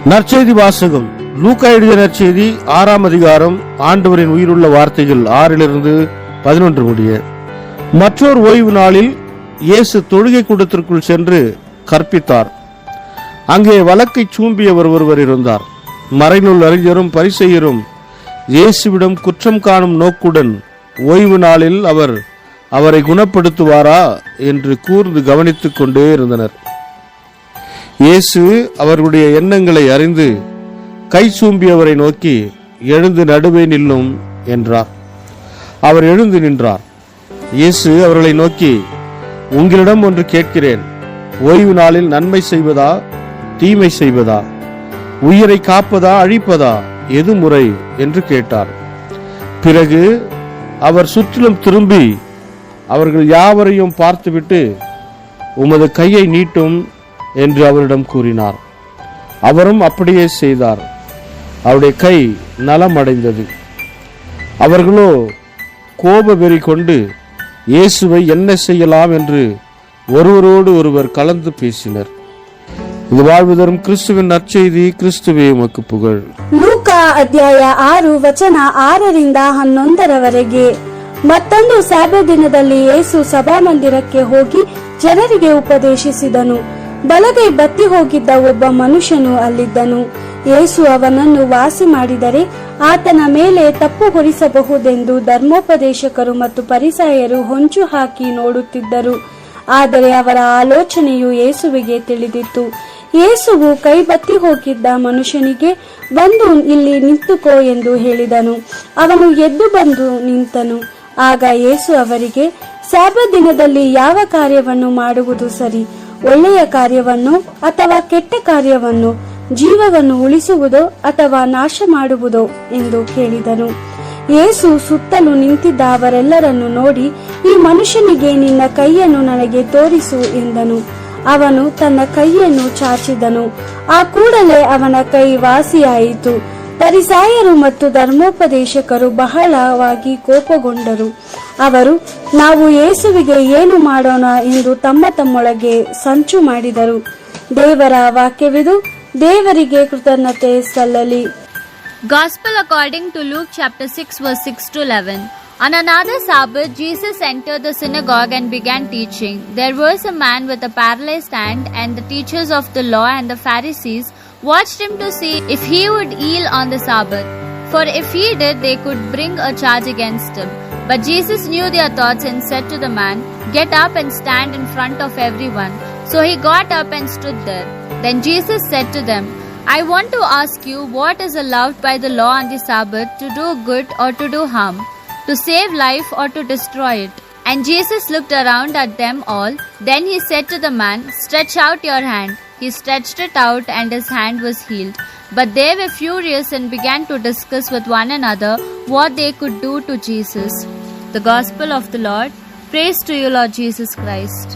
நற்செய்தி வாசகம். லூக்கா எழுதிய நற்செய்தி 6ஆம் அதிகாரம். ஆண்டவரின் உயிருள்ள வார்த்தைகள் 6-11 முடிய. மற்றொரு ஓய்வு நாளில் இயேசு தொழுகை கூடத்திற்குள் சென்று கற்பித்தார். அங்கே வழக்கை சூம்பியவர் ஒருவர் இருந்தார். மறைநூல் அறிஞரும் பரிசேயரும் இயேசுவிடம் குற்றம் காணும் நோக்குடன் ஓய்வு நாளில் அவரை குணப்படுத்துவாரா என்று கூர்ந்து கவனித்துக் கொண்டே இருந்தனர். இயேசு அவர்களுடைய எண்ணங்களை அறிந்து கை சூம்பியவரை நோக்கி, எழுந்து நடுவே நில்லும் என்றார். அவர் எழுந்து நின்றார். இயேசு அவர்களை நோக்கி, உங்களிடம் ஒன்று கேட்கிறேன். ஓய்வு நாளில் நன்மை செய்வதா தீமை செய்வதா, உயிரை காப்பதா அழிப்பதா, எது முறை என்று கேட்டார். பிறகு அவர் சுற்றிலும் திரும்பி அவர்கள் யாவரையும் பார்த்துவிட்டு, உமது கையை நீட்டும் என்று அவரிடம் கூறினார். அவரும் அப்படியே செய்தார். அவருடைய கை நலம் அடைந்தது. அவர்களோ கோப வெறி கொண்டு இயேசுவை என்ன செய்யலாம் என்று ஒருவரோடு ஒருவர் கலந்து பேசினர். இது வாழ்வு தரும் கிறிஸ்துவின் நற்செய்தி. கிறிஸ்துவே உமக்கு புகழ். ಲೂಕಾ ಅಧ್ಯಾಯ 6 ವಚನ 6-11 ಮತ್ತೊಂದು ಸಾಬತ್ ದಿನದಲ್ಲಿ ಯೇಸು ಸಭಾಮಂದಿರಕ್ಕೆ ಹೋಗಿ ಜನರಿಗೆ ಉಪದೇಶಿಸಿದನು. ಬಲಗೈ ಬತ್ತಿ ಹೋಗಿದ್ದ ಒಬ್ಬ ಮನುಷ್ಯನು ಅಲ್ಲಿದ್ದನು. ಯೇಸು ಅವನನ್ನು ವಾಸಿ ಮಾಡಿದರೆ ಆತನ ಮೇಲೆ ತಪ್ಪು ಹೊರಿಸಬಹುದೆಂದು ಧರ್ಮೋಪದೇಶಕರು ಮತ್ತು ಫರಿಸಾಯರು ಹೊಂಚು ಹಾಕಿ ನೋಡುತ್ತಿದ್ದರು. ಆದರೆ ಅವರ ಆಲೋಚನೆಯು ಯೇಸುವಿಗೆ ತಿಳಿದಿತ್ತು. ಯೇಸುವು ಕೈ ಬತ್ತಿ ಹೋಗಿದ್ದ ಮನುಷ್ಯನಿಗೆ, ಬಂದು ಇಲ್ಲಿ ನಿಂತುಕೋ ಎಂದು ಹೇಳಿದನು. ಅವನು ಎದ್ದು ಬಂದು ನಿಂತನು. ಆಗ ಯೇಸು ಅವರಿಗೆ, ಸಾಬತ್ ದಿನದಲ್ಲಿ ಯಾವ ಕಾರ್ಯವನ್ನು ಮಾಡುವುದು ಸರಿ, ಒಳ್ಳೆಯ ಕಾರ್ಯವನ್ನು ಅಥವಾ ಕೆಟ್ಟ ಕಾರ್ಯವನ್ನು, ಜೀವವನ್ನು ಉಳಿಸುವುದೋ ಅಥವಾ ನಾಶ ಮಾಡುವುದೋ ಎಂದು ಕೇಳಿದನು. ಯೇಸು ಸುತ್ತಲೂ ನಿಂತಿದ್ದ ಅವರೆಲ್ಲರನ್ನು ನೋಡಿ, ಈ ಮನುಷ್ಯನಿಗೆ ನಿನ್ನ ಕೈಯನ್ನು ನನಗೆ ತೋರಿಸು ಎಂದನು. ಅವನು ತನ್ನ ಕೈಯನ್ನು ಚಾಚಿದನು. ಆ ಕೂಡಲೇ ಅವನ ಕೈ ವಾಸಿಯಾಯಿತು. ಫರಿಸಾಯರು ಮತ್ತು ಧರ್ಮೋಪದೇಶಕರು ಬಹಳವಾಗಿ ಕೋಪಗೊಂಡರು. ಅವರು, ನಾವು ಯೇಸುವಿಗೆ ಏನು ಮಾಡೋಣ ಎಂದು ತಮ್ಮೊಳಗೆ ಸಂಚು ಮಾಡಿದರು. ದೇವರ ವಾಕ್ಯವಿದು. ದೇವರಿಗೆ ಕೃತಜ್ಞತೆ ಸಲ್ಲಲಿ. Gospel according to Luke chapter 6 verse 6-11. On another Sabbath, Jesus entered the synagogue and began teaching. There was a man with a paralyzed hand, and the teachers of the law and the Pharisees watched him to see if he would heal on the Sabbath. For if he did, they could bring a charge against him. But Jesus knew their thoughts and said to the man, "Get up and stand in front of everyone." So he got up and stood there. Then Jesus said to them, "I want to ask you, what is allowed by the law on the Sabbath, to do good or to do harm, to save life or to destroy it?" And Jesus looked around at them all. Then he said to the man, "Stretch out your hand." He stretched it out, and his hand was healed. But they were furious and began to discuss with one another what they could do to Jesus. The Gospel of the Lord. Praise to you, Lord Jesus Christ.